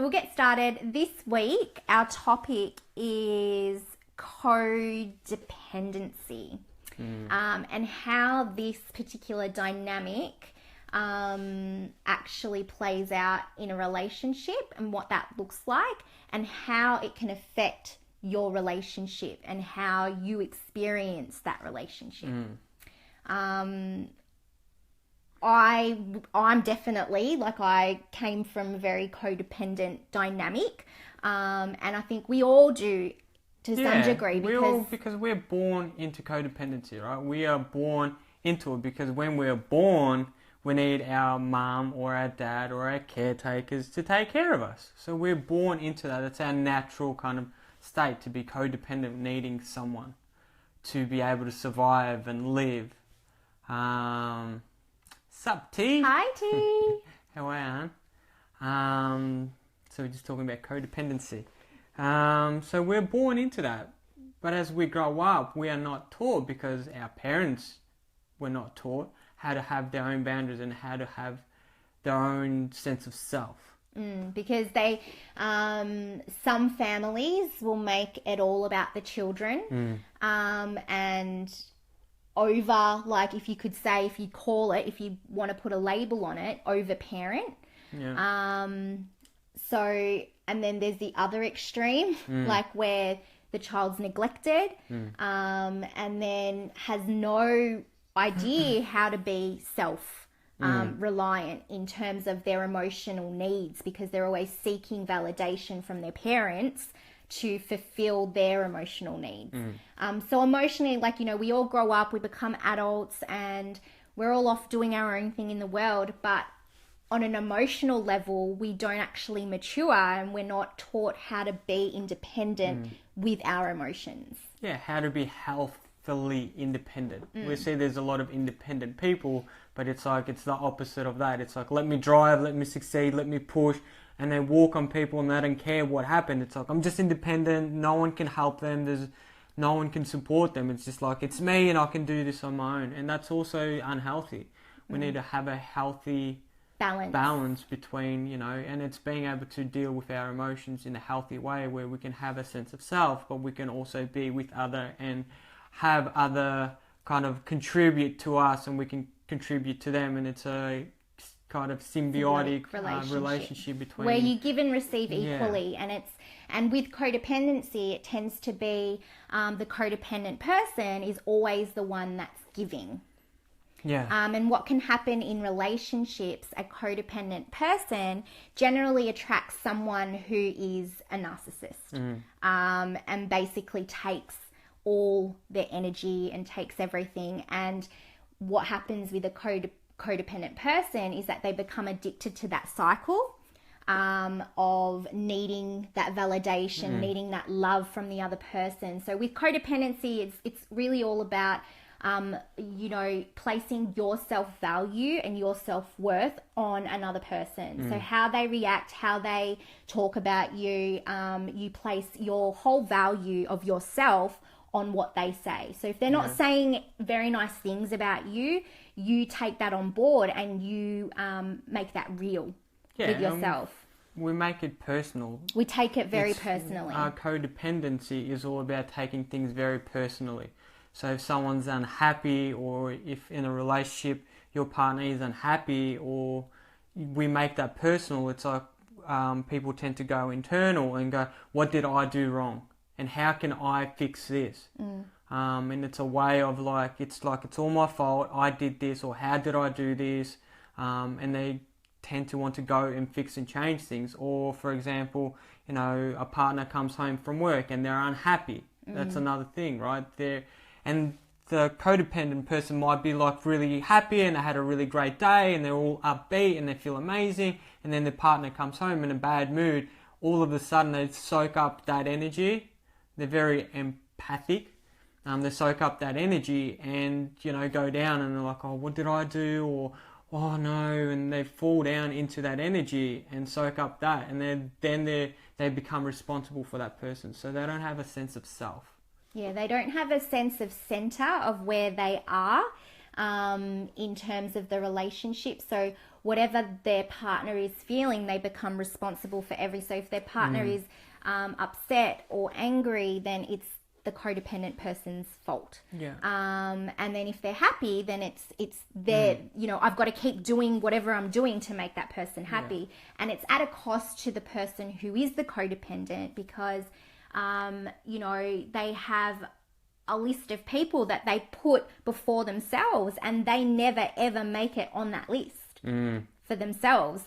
We'll get started. This week, our topic is co-dependency, and how this particular dynamic actually plays out in a relationship and what that looks like and how it can affect your relationship and how you experience that relationship. I'm definitely, like, I came from a very codependent dynamic, and I think we all do to some degree because we're born into codependency, right? We are born into it because when we're born, we need our mum or our dad or our caretakers to take care of us. So we're born into that. It's our natural kind of state to be codependent, needing someone to be able to survive and live. Sup, T? Hi, T. How are you? So we're just talking about codependency. So we're born into that. But as we grow up, we are not taught, because our parents were not taught how to have their own boundaries and how to have their own sense of self. Because they, some families will make it all about the children, and over, like, if you could say, if you call it, if you want to put a label on it, over parent. So, and then there's the other extreme, like where the child's neglected, and then has no idea how to be reliant in terms of their emotional needs, because they're always seeking validation from their parents to fulfill their emotional needs. So emotionally, like, we all grow up, we become adults, and we're all off doing our own thing in the world, but on an emotional level, we don't actually mature, and we're not taught how to be independent with our emotions. Yeah, how to be healthily independent. We see there's a lot of independent people, but it's like, it's the opposite of that. It's like, let me drive, let me succeed, let me push, and they walk on people and they don't care what happened. It's like, I'm just independent, no one can help them, no one can support them. It's just like, it's me and I can do this on my own. And that's also unhealthy. We need to have a healthy balance between, and it's being able to deal with our emotions in a healthy way where we can have a sense of self, but we can also be with other and have other kind of contribute to us and we can contribute to them. And it's a kind of symbiotic relationship between, where you give and receive equally. And with codependency, it tends to be the codependent person is always the one that's giving. And what can happen in relationships, a codependent person generally attracts someone who is a narcissist, and basically takes all their energy and takes everything. And what happens with a codependent person is that they become addicted to that cycle of needing that validation, needing that love from the other person. So with codependency, it's really all about placing your self-value and your self-worth on another person. So how they react, how they talk about you, you place your whole value of yourself on what they say. So if they're not saying very nice things about you, you take that on board and you make that real with yourself. We make it personal. We take it very personally. Our codependency is all about taking things very personally. So if someone's unhappy, or if in a relationship your partner is unhappy, or we make that personal, it's like people tend to go internal and go, what did I do wrong? And how can I fix this? And it's a way of it's all my fault, I did this, or how did I do this? And they tend to want to go and fix and change things. Or, for example, a partner comes home from work and they're unhappy. That's another thing, right? And the codependent person might be really happy and they had a really great day and they're all upbeat and they feel amazing, and then the partner comes home in a bad mood. All of a sudden they soak up that energy. They're very empathic. They soak up that energy and, go down and they're like, oh, what did I do? Or, oh no, and they fall down into that energy and soak up that, and then they become responsible for that person. So they don't have a sense of self. Yeah, they don't have a sense of center of where they are in terms of the relationship. So whatever their partner is feeling, they become responsible for so if their partner is upset or angry, then it's the codependent person's fault. Yeah. And then if they're happy, then it's their, I've got to keep doing whatever I'm doing to make that person happy. And it's at a cost to the person who is the codependent, because, they have a list of people that they put before themselves, and they never ever make it on that list for themselves.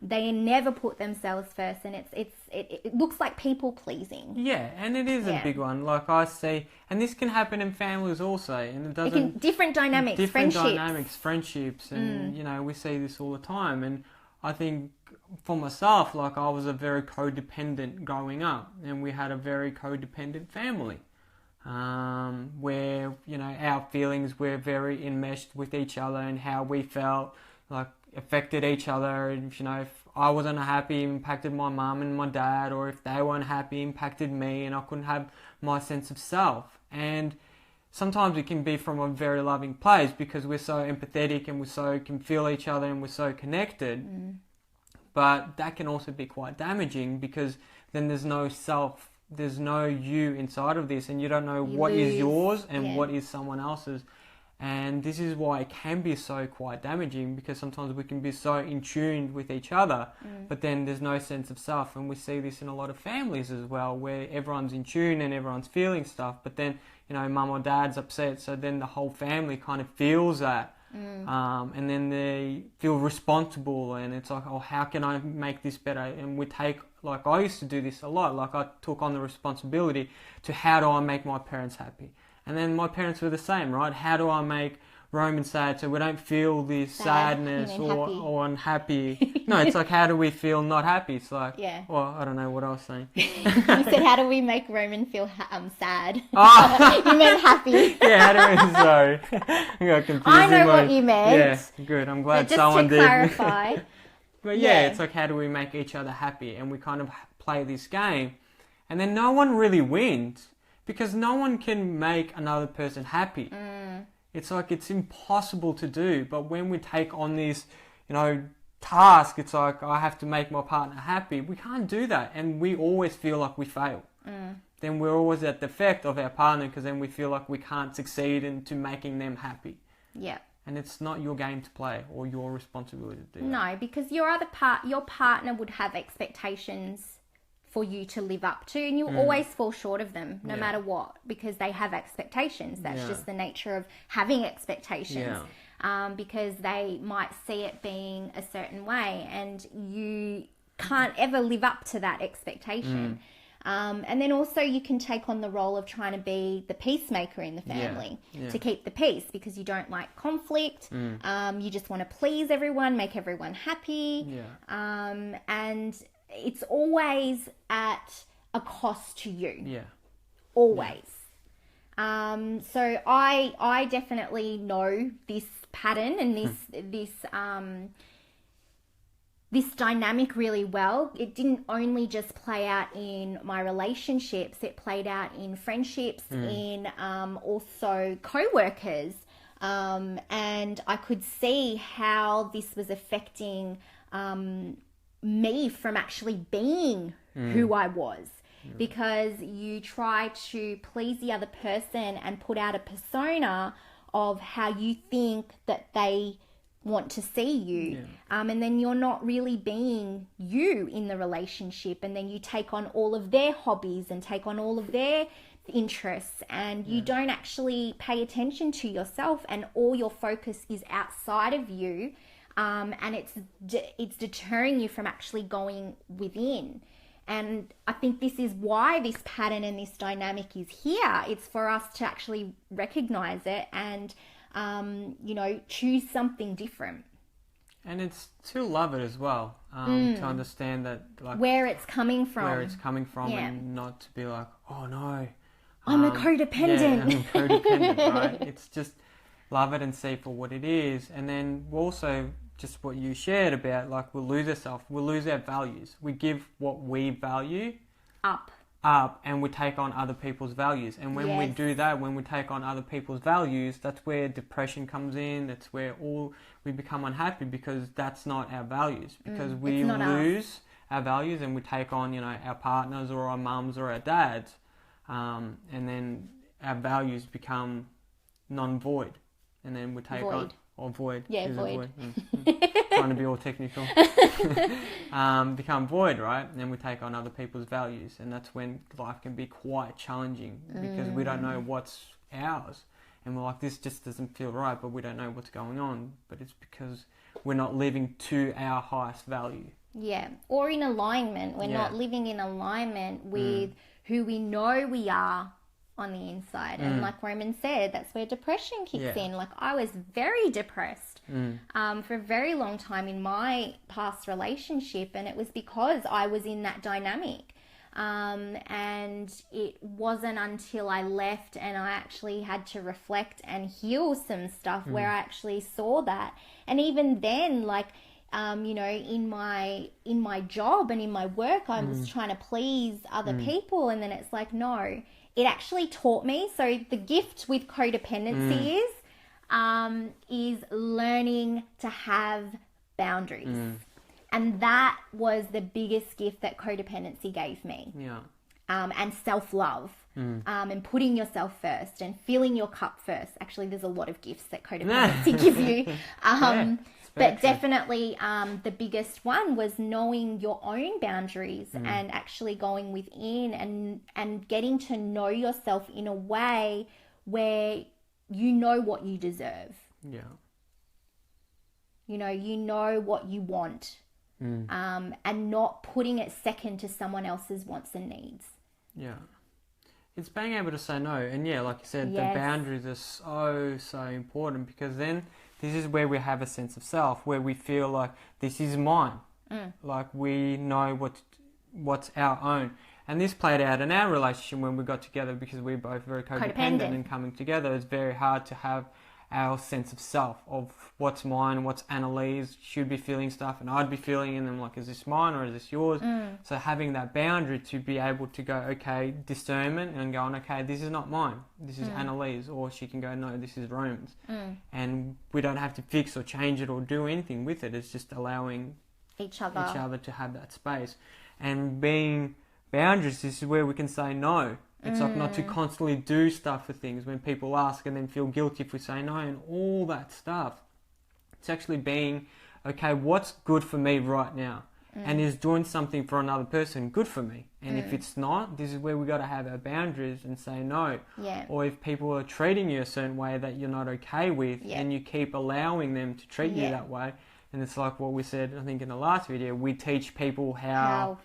They never put themselves first, and it looks like people pleasing. Yeah, and it is a big one. Like I see, and this can happen in families also, and it doesn't. Different dynamics, friendships, and we see this all the time. And I think for myself, like I was a very codependent growing up, and we had a very codependent family. Where our feelings were very enmeshed with each other, and how we felt like affected each other. And if I wasn't happy, it impacted my mum and my dad, or if they weren't happy, it impacted me, and I couldn't have my sense of self. And sometimes it can be from a very loving place, because we're so empathetic and can feel each other, and we're so connected. But that can also be quite damaging, because then there's no self. There's no you inside of this, and you don't know what is yours and what is someone else's. And this is why it can be so quite damaging, because sometimes we can be so in tune with each other, but then there's no sense of self. And we see this in a lot of families as well, where everyone's in tune and everyone's feeling stuff, but then, mum or dad's upset, so then the whole family kind of feels that. And then they feel responsible, and it's like, oh, how can I make this better? And we take, like I used to do this a lot, like I took on the responsibility to how do I make my parents happy? And then my parents were the same, right? How do I make Roman sad so we don't feel this sadness or unhappy? No, it's like, how do we feel not happy? It's like, well, I don't know what I was saying. You said, how do we make Roman feel sad? Oh. You meant happy. Yeah, how do we, sorry. I got confused. I know what you meant. Yeah, good. I'm glad someone did. Just to clarify. But it's like, how do we make each other happy? And we kind of play this game. And then no one really wins, because no one can make another person happy. It's like, it's impossible to do. But when we take on this, task, it's like, I have to make my partner happy. We can't do that. And we always feel like we fail. Then we're always at the effect of our partner, because then we feel like we can't succeed into making them happy. Yeah. And it's not your game to play or your responsibility to do that. No, because your partner would have expectations for you to live up to, and you'll always fall short of them no matter what, because they have expectations. That's just the nature of having expectations. Because they might see it being a certain way, and you can't ever live up to that expectation. And then also you can take on the role of trying to be the peacemaker in the family to keep the peace, because you don't like conflict. You just want to please everyone, make everyone happy. And it's always at a cost to you. Always. So I definitely know this pattern and this dynamic really well. It didn't only just play out in my relationships, it played out in friendships, in also co-workers. And I could see how this was affecting me from actually being who I was. Because you try to please the other person and put out a persona of how you think that they want to see you, and then you're not really being you in the relationship, and then you take on all of their hobbies and take on all of their interests, and you don't actually pay attention to yourself, and all your focus is outside of you, and it's deterring you from actually going within. And I think this is why this pattern and this dynamic is here. It's for us to actually recognize it and choose something different. And it's to love it as well, to understand that, like, where it's coming from, and not to be like, oh no, I'm a codependent. Yeah, I'm codependent, right? It's just love it and see for what it is. And then also just what you shared about, like, we'll lose ourselves, we'll lose our values. We give what we value up. up and we take on other people's values. And when we do that, when we take on other people's values, that's where depression comes in. That's where we become unhappy, because that's not our values. Because we lose our values and we take on, our partners or our mums or our dads. And then our values become non-void. And then we take on... Or void. Yeah, void. Trying to be all technical. Become void, right? And then we take on other people's values. And that's when life can be quite challenging, because we don't know what's ours. And we're like, this just doesn't feel right, but we don't know what's going on. But it's because we're not living to our highest value. Yeah, or in alignment. We're not living in alignment with who we know we are on the inside. And like Roman said, that's where depression kicks in. Like, I was very depressed for a very long time in my past relationship, and it was because I was in that dynamic. And it wasn't until I left and I actually had to reflect and heal some stuff where I actually saw that. And even then, like, in my job and in my work, I was trying to please other people, and then it's like, no, it actually taught me. So the gift with codependency is learning to have boundaries. And that was the biggest gift that codependency gave me. Yeah. And self-love. And putting yourself first and filling your cup first. Actually, there's a lot of gifts that codependency give you. But definitely the biggest one was knowing your own boundaries and actually going within and getting to know yourself in a way where you know what you deserve. Yeah. You know what you want. And not putting it second to someone else's wants and needs. Yeah. It's being able to say no. And yeah, like you said, the boundaries are so important, because then this is where we have a sense of self, where we feel like this is mine. Like, we know what's our own. And this played out in our relationship when we got together, because we're both very codependent. And coming together, it's very hard to have our sense of self, of what's mine, what's Annalie's. She'd be feeling stuff and I'd be feeling, and I'm like, is this mine or is this yours? So having that boundary to be able to go, okay, discernment, and going, okay, this is not mine, this is Annalie's. Or she can go, no, this is Roman's. And we don't have to fix or change it or do anything with it. It's just allowing each other to have that space. And being boundaries, this is where we can say no. It's like not to constantly do stuff for things when people ask, and then feel guilty if we say no and all that stuff. It's actually being, okay, what's good for me right now? And is doing something for another person good for me? And if it's not, this is where we got to have our boundaries and say no. Or if people are treating you a certain way that you're not okay with, and you keep allowing them to treat you that way. And it's like what we said, I think, in the last video, we teach people how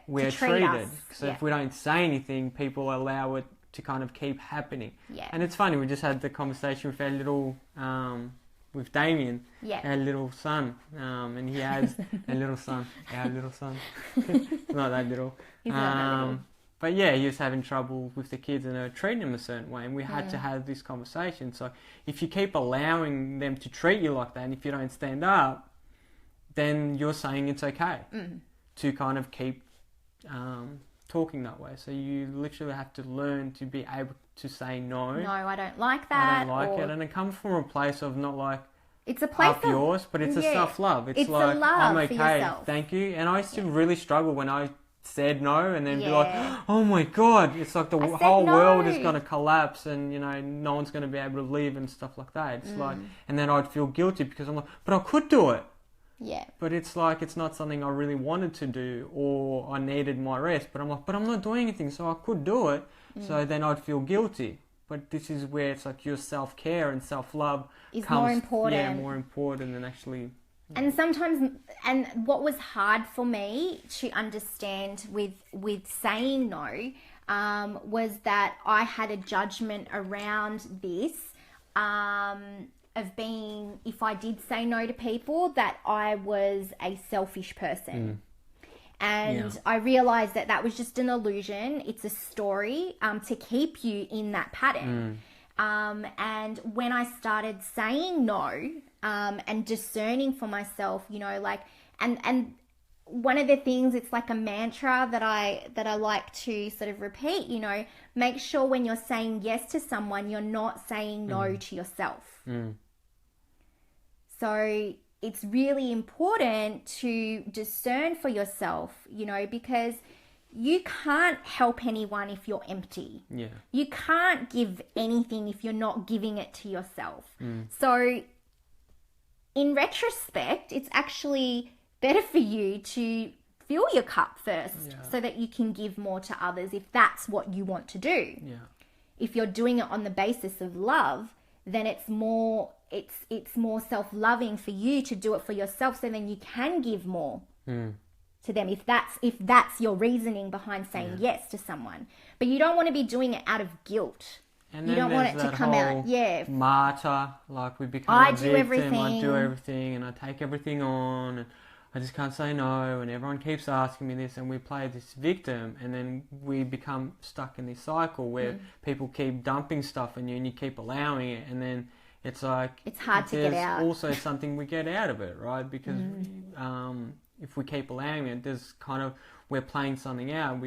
we're treated. So if we don't say anything, people allow it to kind of keep happening. And it's funny, we just had the conversation with our little, with Damien, our little son. And he has a little son, our little son. Not that little. He's not that little. But yeah, he was having trouble with the kids and they were treating him a certain way, and we had to have this conversation. So if you keep allowing them to treat you like that, and if you don't stand up, then you're saying it's okay to kind of keep talking that way. So you literally have to learn to be able to say no. No, I don't like that. I don't like it. And it comes from a place of not like, it's a place of yours, but it's a self-love. It's like, a love I'm okay, for yourself. Thank you. And I used to really struggle when I said no, and then be like, oh my God, it's like the whole world is going to collapse, and no one's going to be able to live and stuff like that. It's like, and then I'd feel guilty because I'm like, but I could do it. But it's like, it's not something I really wanted to do, or I needed my rest, but I'm like, but I'm not doing anything, so I could do it. So then I'd feel guilty. But this is where it's like your self-care and self-love is more important. Yeah, more important than actually... And sometimes, and what was hard for me to understand with saying no was that I had a judgment around this of being, if I did say no to people, that I was a selfish person. And I realized that that was just an illusion. It's a story to keep you in that pattern. And when I started saying no and discerning for myself, and one of the things, it's like a mantra that I like to sort of repeat, you know, make sure when you're saying yes to someone, you're not saying no to yourself. So it's really important to discern for yourself, you know, because you can't help anyone if you're empty. Yeah. You can't give anything if you're not giving it to yourself. So in retrospect, it's actually better for you to fill your cup first so that you can give more to others if that's what you want to do. Yeah. If you're doing it on the basis of love, then it's more self-loving for you to do it for yourself, so then you can give more to them if that's your reasoning behind saying yes to someone. But you don't want to be doing it out of guilt. And you don't want it to come out. Yeah. Martyr, like we become I a do victim, everything. I do everything, and I take everything on, and I just can't say no, and everyone keeps asking me this, and we play this victim, and then we become stuck in this cycle where people keep dumping stuff on you, and you keep allowing it, and then it's like... It's hard to get out. There's also something we get out of it, right? Because if we keep allowing it, there's kind of... We're playing something out.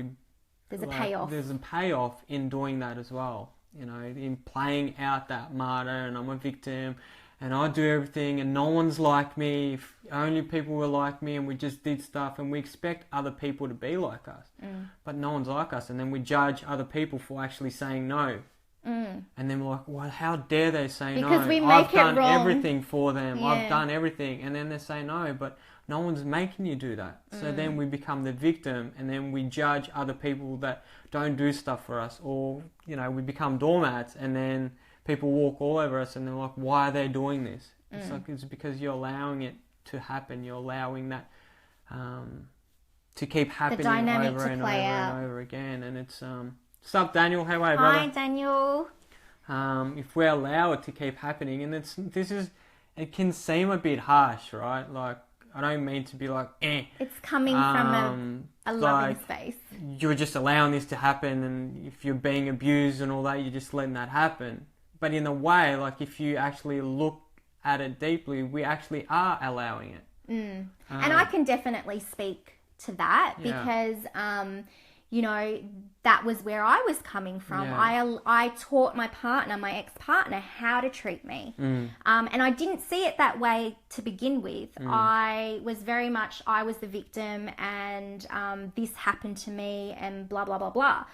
There's a payoff. There's a payoff in doing that as well. You know, in playing out that martyr, and I'm a victim, and I do everything, and no one's like me. If only people were like me, and we just did stuff, and we expect other people to be like us, but no one's like us, and then we judge other people for actually saying no. And then we're like, well, how dare they say because no? We make I've done it wrong. everything for them. Yeah. I've done everything, and then they say no, but no one's making you do that. So then we become the victim, and then we judge other people that don't do stuff for us, or, you know, we become doormats, and then people walk all over us, and they're like, why are they doing this? It's like, it's because you're allowing it to happen. You're allowing that to keep happening over and over and over again. And it's what's up, Daniel? Hey, brother. Hi, Daniel. If we allow it to keep happening, and it can seem a bit harsh, right? Like, I don't mean to be like, It's coming from a loving space. You're just allowing this to happen, and if you're being abused and all that, you're just letting that happen. But in a way, like, if you actually look at it deeply, we actually are allowing it. And I can definitely speak to that because, you know, that was where I was coming from. Yeah. I taught my ex-partner, how to treat me. And I didn't see it that way to begin with. I was the victim, and this happened to me, and blah, blah, blah, blah.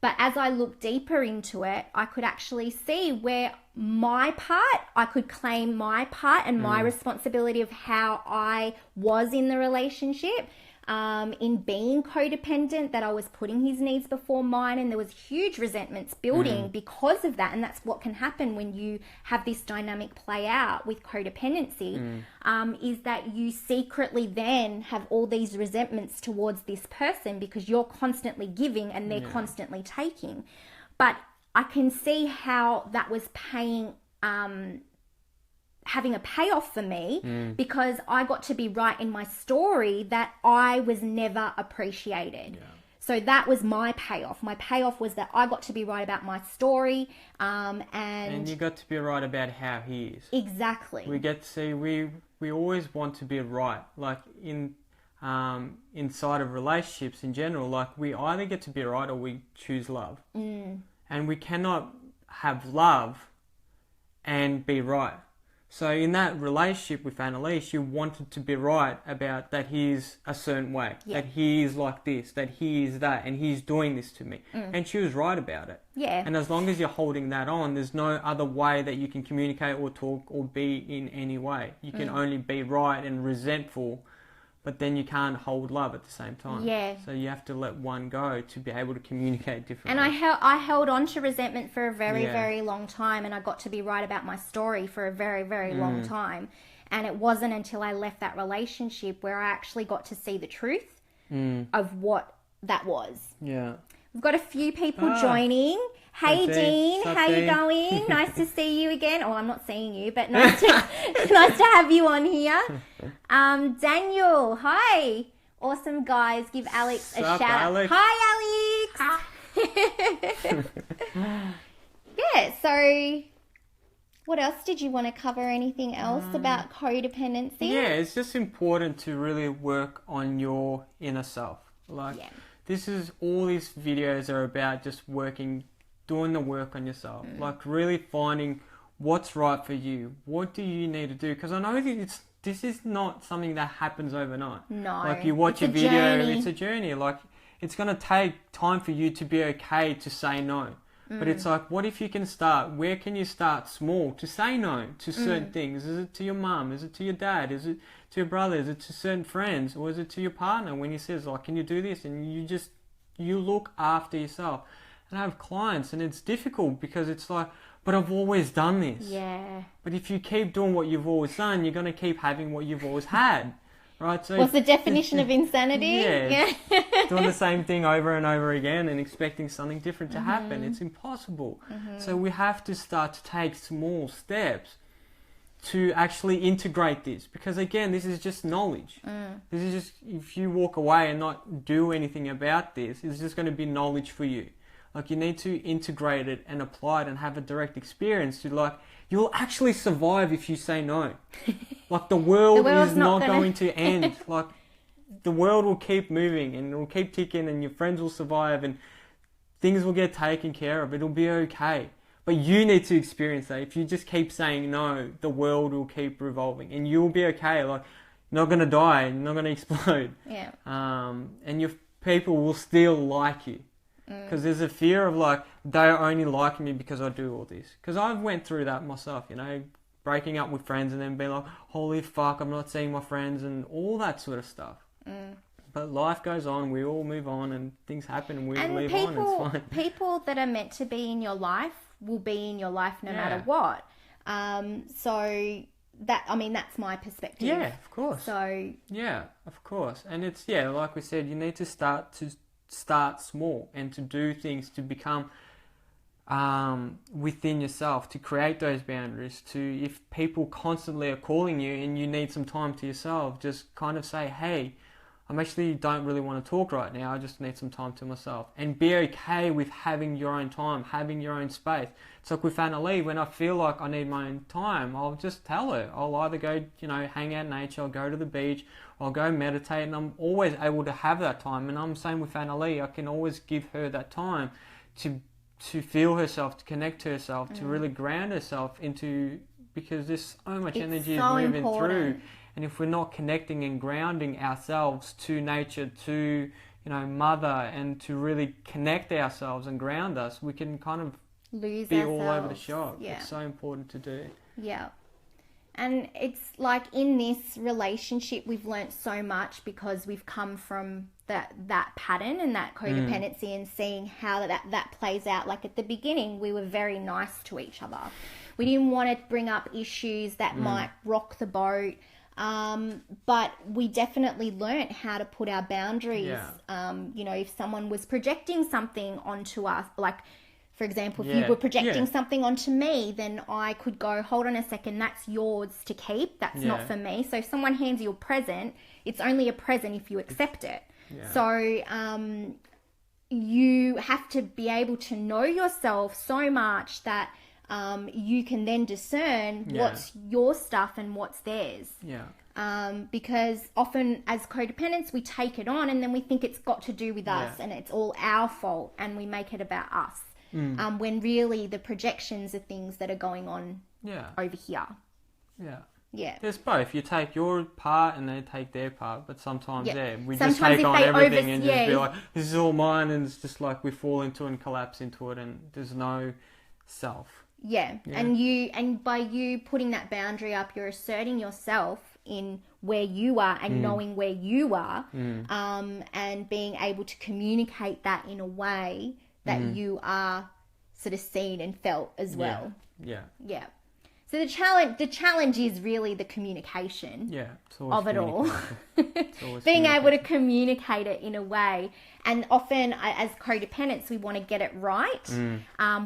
But as I looked deeper into it, I could actually see where I could claim my part and my responsibility of how I was in the relationship. In being codependent, that I was putting his needs before mine, and there was huge resentments building because of that. And that's what can happen when you have this dynamic play out with codependency, is that you secretly then have all these resentments towards this person because you're constantly giving and they're constantly taking. But I can see how that was having a payoff for me because I got to be right in my story that I was never appreciated. Yeah. So that was my payoff. My payoff was that I got to be right about my story, and you got to be right about how he is. Exactly. We get to see we always want to be right. Like inside of relationships in general, like we either get to be right or we choose love. And we cannot have love and be right. So in that relationship with Annalie, she wanted to be right about that he's a certain way, that he is like this, that he is that, and he's doing this to me. And she was right about it. Yeah. And as long as you're holding that on, there's no other way that you can communicate or talk or be in any way. You can only be right and resentful, but then you can't hold love at the same time. Yeah. So you have to let one go to be able to communicate differently. And I held on to resentment for a very, very long time, and I got to be right about my story for a very, very long time. And it wasn't until I left that relationship where I actually got to see the truth of what that was. Yeah. We've got a few people joining. Hey, Dean, how you going? Nice to see you again. Oh, I'm not seeing you, but nice to have you on here. Daniel, hi. Awesome, guys. Give Alex a shout out. Hi, Alex. Yeah, so What else did you want to cover? Anything else about codependency? Yeah, it's just important to really work on your inner self. Like, this is all these videos are about just doing the work on yourself. Like, really finding what's right for you. What do you need to do? Because I know that this is not something that happens overnight. No. Like, you watch a video, it's a journey. Like, it's going to take time for you to be okay to say no. But it's like, what if you can start? Where can you start small to say no to certain things? Is it to your mum? Is it to your dad? Is it to your brother? Is it to certain friends? Or is it to your partner when he says, like, can you do this? And you look after yourself. And I have clients, and it's difficult because it's like, but I've always done this. Yeah. But if you keep doing what you've always done, you're going to keep having what you've always had. Right? So what's the definition of insanity? Yeah. Doing the same thing over and over again and expecting something different to happen. It's impossible. So we have to start to take small steps to actually integrate this. Because again, this is just knowledge. This is just, if you walk away and not do anything about this, it's just going to be knowledge for you. Like, you need to integrate it and apply it and have a direct experience to, like, you'll actually survive if you say no. Like, the world is not going to end. Like, the world will keep moving and it will keep ticking and your friends will survive and things will get taken care of. It'll be okay. But you need to experience that. If you just keep saying no, the world will keep revolving and you'll be okay. Like, you're not going to die. You're not going to explode. Yeah. And your people will still like you. Because there's a fear of, like, they're only liking me because I do all this. Because I've went through that myself, you know, breaking up with friends and then being like, holy fuck, I'm not seeing my friends and all that sort of stuff. But life goes on, we all move on and things happen and we live on, it's fine. People that are meant to be in your life will be in your life no matter what. So that, I mean, that's my perspective. Yeah, of course. So yeah, of course. And it's, like we said, you need to start small and to do things to become within yourself, to create those boundaries, to, if people constantly are calling you and you need some time to yourself, just kind of say, hey, I actually don't really want to talk right now, I just need some time to myself, and be okay with having your own time, having your own space. It's like with Annalie, when I feel like I need my own time, I'll just tell her. I'll either go, hang out in nature, I'll go to the beach, I'll go meditate, and I'm always able to have that time. And I'm the same with Annalie, I can always give her that time to feel herself, to connect to herself, to really ground herself into, because there's so much energy is moving through. And if we're not connecting and grounding ourselves to nature, to, mother, and to really connect ourselves and ground us, we can kind of lose be ourselves. all over the shop. Yeah. It's so important to do. Yeah. And it's like in this relationship, we've learnt so much because we've come from that pattern and that codependency and seeing how that plays out. Like at the beginning, we were very nice to each other. We didn't want to bring up issues that might rock the boat. But we definitely learnt how to put our boundaries. Yeah. If someone was projecting something onto us, like, for example, if you were projecting something onto me, then I could go, hold on a second, that's yours to keep. That's not for me. So if someone hands you a present, it's only a present if you accept it. Yeah. So you have to be able to know yourself so much that you can then discern what's your stuff and what's theirs. Yeah. Because often as codependents, we take it on and then we think it's got to do with us and it's all our fault and we make it about us. When really the projections are things that are going on over here. Yeah. Yeah. There's both. You take your part and they take their part, but sometimes we just take on everything and just be like, this is all mine, and it's just like we fall into it and collapse into it and there's no self. Yeah. And by you putting that boundary up, you're asserting yourself in where you are and knowing where you are, and being able to communicate that in a way that you are sort of seen and felt as well. Yeah. Yeah. So the challenge is really the communication of it all. Being able to communicate it in a way. And often as codependents, we want to get it right.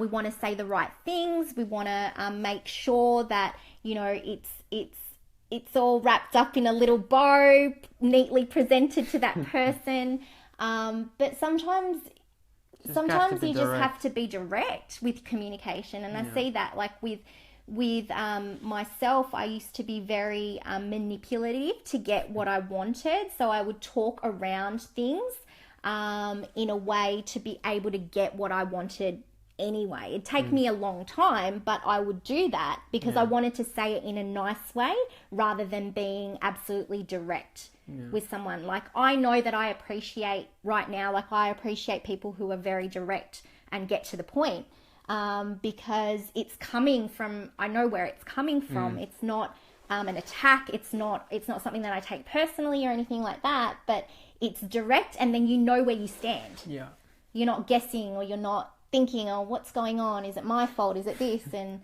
We want to say the right things. We want to make sure that, it's all wrapped up in a little bow, neatly presented to that person. But sometimes you just have to be direct with communication. And I see that like with with myself, I used to be very manipulative to get what I wanted. So I would talk around things in a way to be able to get what I wanted anyway. It'd take me a long time, but I would do that because I wanted to say it in a nice way rather than being absolutely direct with someone. Like, I know that I appreciate right now, like I appreciate people who are very direct and get to the point, because it's coming from, I know where it's coming from. It's not an attack. It's not something that I take personally or anything like that, but it's direct, and then you know where you stand. Yeah. You're not guessing, or you're not thinking, oh, what's going on? Is it my fault? Is it this? And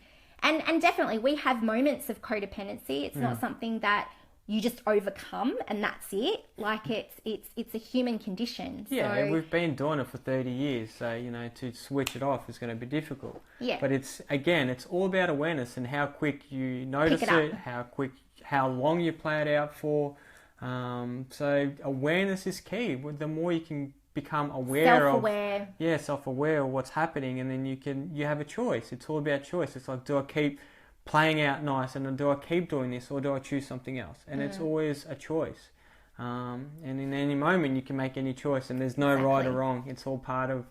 definitely we have moments of codependency. It's not something that you just overcome and that's it. Like, it's a human condition. Yeah, so, we've been doing it for 30 years, so to switch it off is going to be difficult. Yeah. But it's all about awareness and how quick you notice it, how long you play it out for. So awareness is key. The more you can become self-aware of what's happening, and then you have a choice. It's all about choice. It's like, do I keep playing out nice, and do I keep doing this, or do I choose something else? And it's always a choice. And in any moment you can make any choice, and there's no right or wrong. It's all part of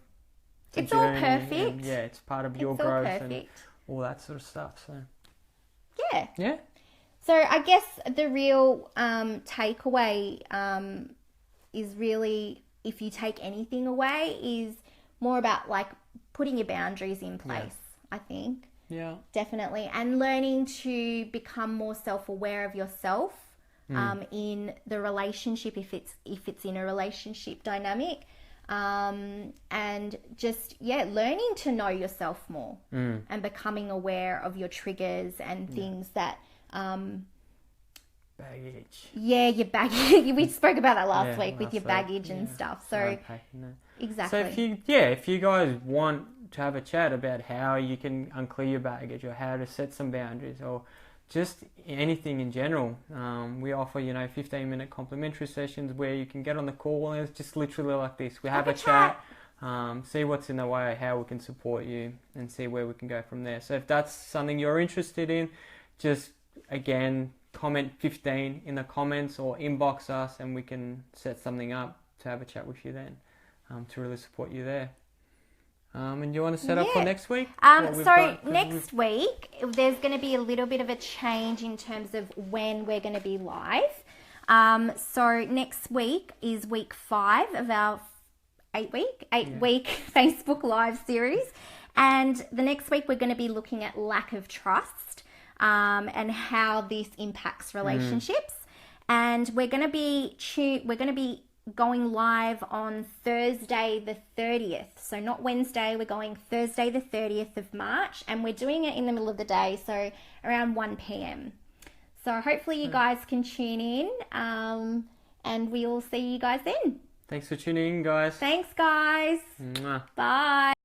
the journey. All perfect. And, it's part of your growth and all that sort of stuff. So yeah. So I guess the real takeaway is really, if you take anything away, is more about like putting your boundaries in place, I think. Yeah. Definitely. And learning to become more self-aware of yourself in the relationship, if it's in a relationship dynamic. And just, learning to know yourself more and becoming aware of your triggers and things that... baggage. Yeah, your baggage. We spoke about that last week with your baggage and stuff. So exactly. So if you guys want to have a chat about how you can unclear your baggage, or how to set some boundaries, or just anything in general, we offer 15-minute complimentary sessions where you can get on the call, and it's just literally like this. We have a chat, see what's in the way, how we can support you, and see where we can go from there. So if that's something you're interested in, just again comment 15 in the comments or inbox us, and we can set something up to have a chat with you then, to really support you there. And you want to set up for next week? Next week there's going to be a little bit of a change in terms of when we're going to be live. So next week is week 5 of our 8-week Facebook Live series, and the next week we're going to be looking at lack of trust. And how this impacts relationships, and we're going to be going live on Thursday the 30th. So not Wednesday, we're going Thursday the 30th of March, and we're doing it in the middle of the day, so around 1 p.m. So hopefully you guys can tune in, and we'll see you guys then. Thanks for tuning in, guys. Thanks, guys. Mwah. Bye.